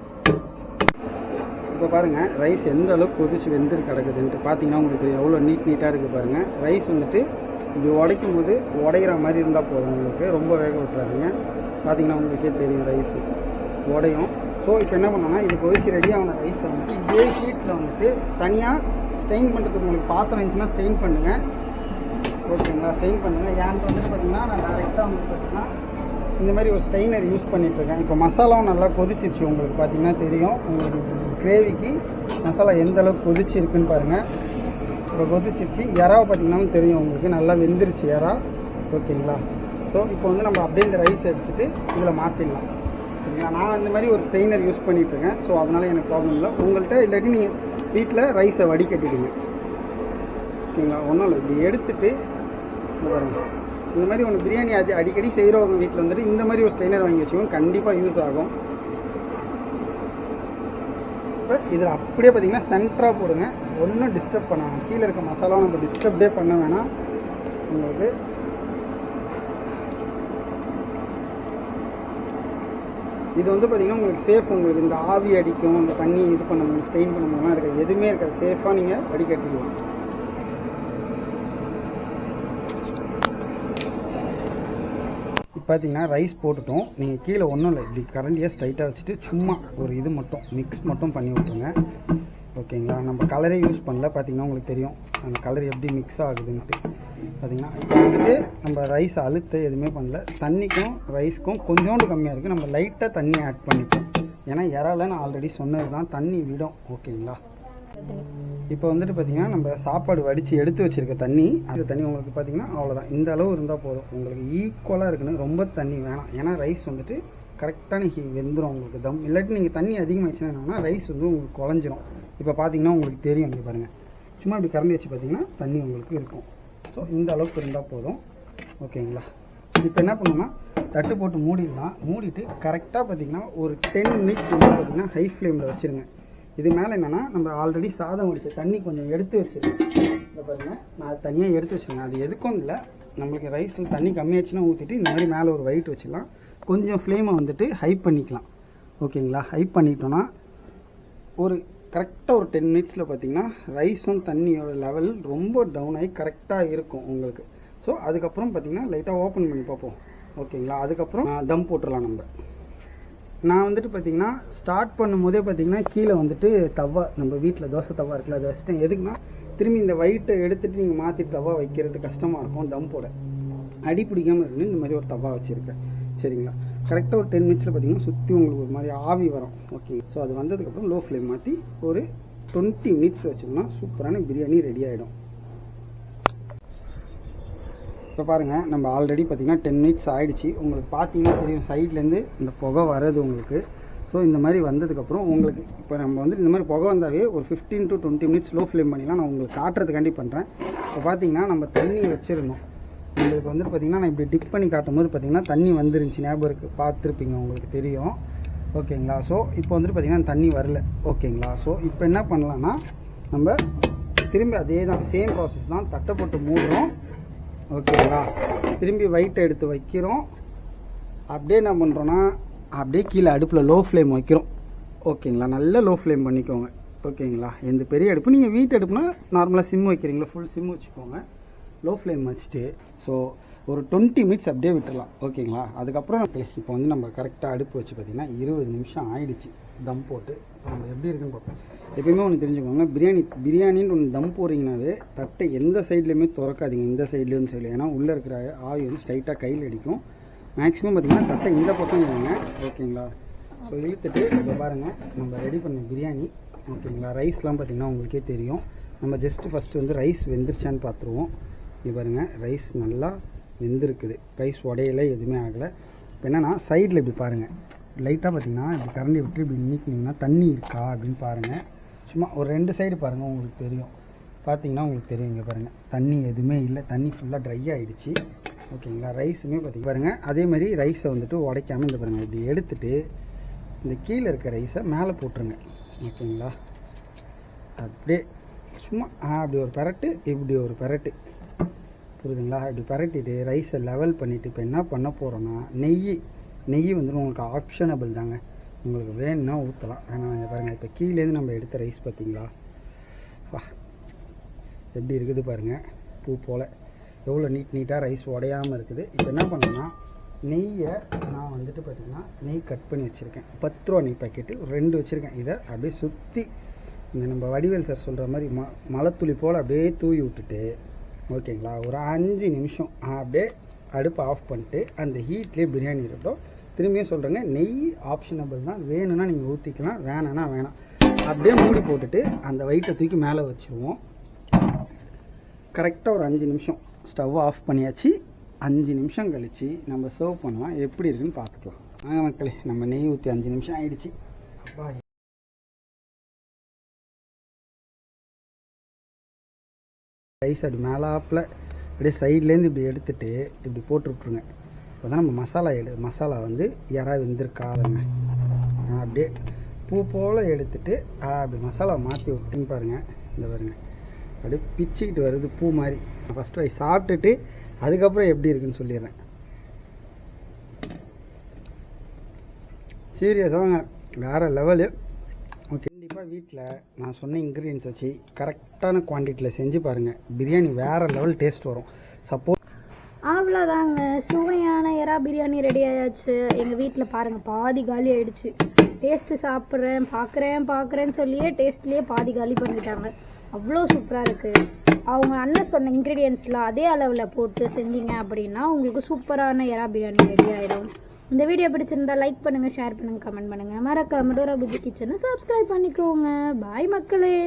இப்போ பாருங்கள் ரைஸ் எந்த அளவுக்கு கொதிச்சு வெந்துட்டு கிடக்குதுன்ட்டு பார்த்தீங்கன்னா உங்களுக்கு எவ்வளோ நீட்டாக இருக்குது பாருங்கள். ரைஸ் வந்துட்டு இப்படி உடைக்கும் போது உடைகிற மாதிரி இருந்தால் போதும் உங்களுக்கு. ரொம்ப வேக விட்டுறாதீங்க. பார்த்தீங்கன்னா உங்களுக்கே தெரியும் ரைஸு உடையும். ஸோ இப்போ என்ன பண்ணோன்னா இது கொதிச்சு ரெடியாகின ரைஸை வந்துட்டு இதே ஹீட்டில் வந்துட்டு தனியாக ஸ்டெயின் பண்ணுறதுக்கு உங்களுக்கு பாத்திரம் இருந்துச்சுன்னா ஸ்டெயின் பண்ணுங்கள். ஓகேங்களா? ஸ்டெயின் பண்ணுங்கள். ஏன்ட்டு வந்துட்டு பார்த்திங்கன்னா நான் டேரெக்டாக வந்து பார்த்திங்கன்னா இந்த மாதிரி ஒரு ஸ்டெயினர் யூஸ் பண்ணிகிட்ருக்கேன். இப்போ மசாலாவும் நல்லா கொதிச்சிருச்சு. உங்களுக்கு பார்த்திங்கன்னா தெரியும். உங்களுக்கு கிரேவிக்கு மசாலா எந்த அளவுக்கு கொதிச்சு இருக்குன்னு பாருங்கள். இப்போ கொதிச்சிருச்சு. இறாவை பார்த்திங்கன்னாலும் தெரியும் உங்களுக்கு, நல்லா வெந்துருச்சு இறா. ஓகேங்களா? ஸோ இப்போ வந்து நம்ம அப்படியே இந்த ரைஸ் எடுத்துகிட்டு இதில் மாற்றிடலாம். சரிங்களா? நான் இந்த மாதிரி ஒரு ஸ்ட்ரெயினர் யூஸ் பண்ணிகிட்ருக்கேன். ஸோ அதனால் எனக்கு ப்ராப்ளம் இல்லை. உங்கள்கிட்ட இல்லாட்டி நீங்கள் வீட்டில் ரைஸை வடிகட்டிடுங்க. ஓகேங்களா? ஒன்றும் இல்லை, இப்படி எடுத்துகிட்டு இந்த மாதிரி ஒன்று பிரியாணி அடிக்கடி செய்கிறவங்க வீட்டில் வந்துட்டு இந்த மாதிரி ஒரு ஸ்ட்ரெயினர் வாங்கி வச்சுக்கோங்க, கண்டிப்பாக யூஸ் ஆகும். இப்போ இதில் அப்படியே பார்த்தீங்கன்னா சென்டராக போடுங்க. ஒன்றும் டிஸ்டர்ப் பண்ணாங்க. கீழே இருக்க மசாலாவும் நம்ம டிஸ்டர்ப்டே பண்ண வேணாம். உங்களுக்கு இது வந்து பார்த்திங்கன்னா உங்களுக்கு சேஃப். உங்களுக்கு இந்த ஆவி அடிக்கும், இந்த தண்ணி இது பண்ண முடியும், ஸ்டெயின் பண்ண முடியுமா இருக்காது, எதுவுமே இருக்காது. சேஃபாக நீங்கள் வடிகட்டிடுவோம். இப்போ பார்த்தீங்கன்னா ரைஸ் போட்டுட்டோம். நீங்கள் கீழே ஒன்றும் இல்லை, இப்படி கரண்டியாக ஸ்ட்ரைட்டாக வச்சுட்டு சும்மா ஒரு இது மட்டும் மிக்ஸ் மட்டும் பண்ணி விட்ருங்க. ஓகேங்களா? நம்ம கலரே யூஸ் பண்ணல. பார்த்திங்கன்னா உங்களுக்கு தெரியும் அந்த கலர் எப்படி மிக்ஸ் ஆகுதுன்ட்டு. பார்த்திங்கன்னா இப்போ வந்துட்டு நம்ம ரைஸ் அழுத்த எதுவுமே பண்ணல. தண்ணிக்கும் ரைஸ்க்கும் கொஞ்சோண்டு கம்மியாக இருக்குது. நம்ம லைட்டாக தண்ணி ஆட் பண்ணிப்போம். ஏன்னா இறால நான் ஆல்ரெடி சொன்னது தான் தண்ணி விடும். ஓகேங்களா? இப்போ வந்துட்டு பார்த்திங்கன்னா நம்ம சாப்பாடு வடித்து எடுத்து வச்சுருக்க தண்ணி, அந்த தண்ணி உங்களுக்கு பார்த்திங்கன்னா அவ்வளோதான். இந்த அளவு இருந்தால் போதும். உங்களுக்கு ஈக்குவலாக இருக்குன்னு ரொம்ப தண்ணி வேணாம். ஏன்னா ரைஸ் வந்துட்டு கரெக்டான வெந்துடும் உங்களுக்கு தம். இல்லாட்டி நீங்கள் தண்ணி அதிகமாகிடுச்சுன்னா என்னன்னா ரைஸ் வந்து உங்களுக்கு குழஞ்சிரும். இப்போ பார்த்தீங்கன்னா உங்களுக்கு தெரியும். இங்கே பாருங்கள், சும்மா இப்படி கரண்டி வச்சு பார்த்தீங்கன்னா தண்ணி உங்களுக்கு இருக்கும். ஸோ இந்த அளவுக்கு இருந்தால் போதும். ஓகேங்களா? இப்போ என்ன பண்ணணும்னா தட்டு போட்டு மூடிடலாம். மூடிட்டு கரெக்டாக பார்த்தீங்கன்னா ஒரு 10 மினிட்ஸ் வந்து பார்த்திங்கன்னா ஹை ஃப்ளேமில் வச்சுருங்க. இது மேலே என்னென்னா நம்ம ஆல்ரெடி சாதம் வடிச்ச தண்ணி கொஞ்சம் எடுத்து வச்சுருக்கேன். இந்த பாருங்கள், நான் அது தனியாக எடுத்து வச்சுருக்கேன். அது எதுக்கும் இல்லை, நம்மளுக்கு ரைஸில் தண்ணி கம்மியாச்சுன்னா ஊற்றிட்டு இந்த மாதிரி மேலே ஒரு வெயிட் வச்சுக்கலாம். கொஞ்சம் ஃப்ளேமை வந்துட்டு ஹை பண்ணிக்கலாம். ஓகேங்களா? ஹை பண்ணிட்டோன்னா ஒரு கரெக்டாக ஒரு 10 மினிட்ஸில் பார்த்தீங்கன்னா ரைஸும் தண்ணியோட லெவல் ரொம்ப டவுன் ஆகி கரெக்டாக இருக்கும் உங்களுக்கு. ஸோ அதுக்கப்புறம் பார்த்தீங்கன்னா லைட்டாக ஓப்பன் பண்ணி பார்ப்போம். ஓகேங்களா? அதுக்கப்புறம் தம் போட்டுடலாம் நம்ம. நான் வந்துட்டு பார்த்தீங்கன்னா ஸ்டார்ட் பண்ணும்போதே பார்த்தீங்கன்னா கீழே வந்துட்டு தவா, நம்ம வீட்டில் தோசை தவா இருக்குல்ல, அதை வச்சுட்டேன். எதுக்குன்னா திரும்பி இந்த வெயிட்டை எடுத்துகிட்டு நீங்கள் மாற்றி தவா வைக்கிறது கஷ்டமாக இருக்கும். தம் போட அடி பிடிக்காமல் இருக்குன்னு இந்த மாதிரி ஒரு தவா வச்சுருக்கேன். சரிங்களா? கரெக்டாக ஒரு 10 மினிட்ஸில் பார்த்தீங்கன்னா சுற்றி உங்களுக்கு ஒரு மாதிரி ஆவி வரும். ஓகே, ஸோ அது வந்ததுக்கப்புறம் லோ ஃப்ளேம் மாற்றி ஒரு 20 மினிட்ஸ் வச்சோம்னா சூப்பரான பிரியாணி ரெடி ஆகிடும். இப்போ பாருங்கள், நம்ம ஆல்ரெடி பார்த்திங்கன்னா 10 மினிட்ஸ் ஆகிடுச்சு. உங்களுக்கு பார்த்தீங்கன்னா தெரியும் சைட்லேருந்து இந்த புகை வர்றது உங்களுக்கு. ஸோ இந்த மாதிரி வந்ததுக்கப்புறம் உங்களுக்கு இப்போ நம்ம வந்து இந்த மாதிரி புகை வந்தாவே ஒரு 15 to 20 மினிட்ஸ் லோ ஃப்ளேம் பண்ணிலாம் நான் உங்களுக்கு காட்டுறதுக்காண்டி பண்ணுறேன். இப்போ பார்த்தீங்கன்னா நம்ம தண்ணி வச்சுருந்தோம். உங்களுக்கு வந்துட்டு பார்த்திங்கன்னா நான் இப்படி டிப் பண்ணி காட்டும் போது பார்த்திங்கன்னா தண்ணி வந்துருந்துச்சு. ஞாபகம் பார்த்துருப்பீங்க, உங்களுக்கு தெரியும். ஓகேங்களா? ஸோ இப்போ வந்துட்டு பார்த்திங்கன்னா தண்ணி வரல. ஓகேங்களா? ஸோ இப்போ என்ன பண்ணலான்னா நம்ம திரும்பி அதே தான், சேம் ப்ராசஸ் தான். தட்டை போட்டு மூடுறோம். ஓகேங்களா? திரும்பி வெயிட்டை எடுத்து வைக்கிறோம். அப்படியே என்ன பண்ணுறோன்னா அப்படியே கீழே அடுப்பில் லோ ஃப்ளேம் வைக்கிறோம். ஓகேங்களா? நல்ல லோ ஃப்ளேம் பண்ணிக்கோங்க. ஓகேங்களா? எந்த பெரிய அடுப்பு, நீங்கள் வீட்டு அடுப்புனா நார்மலாக சிம் வைக்கிறீங்களா, ஃபுல் சிம் வச்சுக்கோங்க. லோ ஃப்ளேம் வச்சுட்டு ஸோ ஒரு 20 மினிட்ஸ் அப்படியே விட்டுடலாம். ஓகேங்களா? அதுக்கப்புறம் இப்போ வந்து நம்ம கரெக்டாக அடுப்பு வச்சு பார்த்திங்கன்னா 20 நிமிஷம் ஆயிடுச்சு தம் போட்டு. நம்ம எப்படி இருக்குன்னு பார்ப்போம். எப்பயுமே ஒன்று தெரிஞ்சுக்கோங்க, பிரியாணின்னு ஒன்று தம் போடுறீங்கனாவே தட்டை எந்த சைட்லேயுமே திறக்காதீங்க. இந்த சைட்லேயும் சரி, ஏன்னா உள்ளே இருக்கிற ஆவி வந்து ஸ்ட்ரைட்டாக கையில் அடிக்கும். மேக்ஸிமம் பார்த்திங்கன்னா தட்டை இந்த பக்கம் இல்லைங்க. ஓகேங்களா? ஸோ இழுத்துட்டு இப்போ பாருங்கள், நம்ம ரெடி பண்ண பிரியாணி. ஓகேங்களா? ரைஸ்லாம் பார்த்திங்கன்னா உங்களுக்கே தெரியும். நம்ம ஜஸ்ட்டு ஃபஸ்ட்டு வந்து ரைஸ் வெந்துருச்சான்னு பார்த்துருவோம். இது பாருங்கள், ரைஸ் நல்லா வெந்திருக்குது. ரைஸ் உடையில எதுவுமே ஆகலை. இப்போ என்னென்னா சைடில் இப்படி பாருங்கள், லைட்டாக பார்த்திங்கன்னா இப்படி கரண்டி விட்டு இப்படி நீக்கினீங்கன்னா தண்ணி இருக்கா அப்படின்னு பாருங்கள். சும்மா ஒரு 2 சைடு பாருங்கள், உங்களுக்கு தெரியும். பார்த்தீங்கன்னா உங்களுக்கு தெரியும். இங்கே பாருங்கள், தண்ணி எதுவுமே இல்லை, தண்ணி ஃபுல்லாக ட்ரை ஆகிடுச்சு. ஓகேங்களா? ரைஸுமே பார்த்திங்க பாருங்கள். அதே மாதிரி ரைஸை வந்துட்டு உடைக்காமல் இந்த பாருங்கள் இப்படி எடுத்துகிட்டு இந்த கீழே இருக்க ரைஸை மேலே போட்டுருங்க. ஓகேங்களா? அப்படியே சும்மா அப்படி ஒரு பரட்டு, இப்படி ஒரு பரட்டு, புரியுதுங்களா? இப்படி பரட்டிட்டு ரைஸை லெவல் பண்ணிவிட்டு இப்போ என்ன பண்ண போகிறோன்னா நெய் வந்து உங்களுக்கு ஆப்ஷனபிள் தாங்க. உங்களுக்கு வேணும்னா ஊற்றலாம், வேணாம் இங்கே பாருங்கள். இப்போ கீழேருந்து நம்ம எடுத்த ரைஸ் பார்த்திங்களா, வா எப்படி இருக்குது பாருங்கள், பூ போல் எவ்வளோ நீட்டாக ரைஸ் உடையாமல் இருக்குது. இப்போ என்ன பண்ணோன்னா நெய்யை நான் வந்துட்டு பார்த்திங்கன்னா நெய் கட் பண்ணி வச்சுருக்கேன். 10 ரூபா நெய் பாக்கெட்டு 2 வச்சுருக்கேன். இதை அப்படியே சுற்றி இந்த நம்ம வடிவேல் சார் சொல்கிற மாதிரி மலைத்துளி போல் அப்படியே தூவி விட்டுட்டு, ஓகேங்களா, ஒரு 5 நிமிஷம் அப்படியே அடுப்பு ஆஃப் பண்ணிட்டு அந்த ஹீட்லேயே பிரியாணி இருக்கட்டும். திரும்பியும் சொல்கிறேங்க, நெய் ஆப்ஷனபிள் தான். வேணும்னா நீங்கள் ஊற்றிக்கலாம், வேணான்னா வேணாம். அப்படியே மூடி போட்டுட்டு அந்த வெயிட்டை தூக்கி மேலே வச்சுருவோம். கரெக்டாக ஒரு 5 நிமிஷம் ஸ்டவ் ஆஃப் பண்ணியாச்சு. 5 நிமிஷம் கழித்து நம்ம சர்வ் பண்ணலாம். எப்படி இருக்குன்னு பார்த்துக்கலாம். வாங்க மக்களே, நம்ம நெய் ஊற்றி 5 நிமிஷம் ஆயிடுச்சு. அப்பா, ரைஸ் அப்படி மேலாப்பில் அப்படியே சைட்லேருந்து இப்படி எடுத்துகிட்டு இப்படி போட்டு விட்ருங்க. இப்போ தான் நம்ம மசாலா வந்து யாராவது வெந்திருக்காதுங்க. அப்படியே பூ போல் எடுத்துகிட்டு அப்படி மசாலா மாற்றி விட்டுன்னு பாருங்கள். இந்த பாருங்கள், அப்படியே பிச்சுக்கிட்டு வருது பூ மாதிரி. ஃபஸ்ட்டு ரைஸ் சாப்பிட்டுட்டு அதுக்கப்புறம் எப்படி இருக்குன்னு சொல்லிடுறேன். சீரியஸாக வேறு லெவலு. ஓகே, கண்டிப்பாக வீட்டில் நான் சொன்ன இன்க்ரீடியன்ஸ் வச்சு கரெக்டான குவான்டிட்டியில் செஞ்சு பாருங்கள், பிரியாணி வேறு லெவல் டேஸ்ட் வரும். சப்போஸ் அவ்வளோதாங்க, சுவையான எறா பிரியாணி ரெடி ஆயாச்சு. எங்கள் வீட்டில் பாருங்கள், பாதி காலி ஆகிடுச்சு. டேஸ்ட்டு சாப்பிட்றேன் பார்க்குறேன்னு சொல்லியே டேஸ்ட்லேயே பாதி காலி பண்ணிட்டாங்க. அவ்வளோ சூப்பராக இருக்குது. அவங்க அண்ணன் சொன்ன இன்க்ரீடியன்ஸ்லாம் அதே அளவில் போட்டு செஞ்சீங்க அப்படின்னா உங்களுக்கு சூப்பரான எறா பிரியாணி ரெடி ஆகிடும். இந்த வீடியோ பிடிச்சிருந்தா லைக் பண்ணுங்கள், ஷேர் பண்ணுங்கள், கமெண்ட் பண்ணுங்கள். மறக்காம டோரா புஜி கிச்சனை சப்ஸ்கிரைப் பண்ணிக்கோங்க. பாய் மக்களே.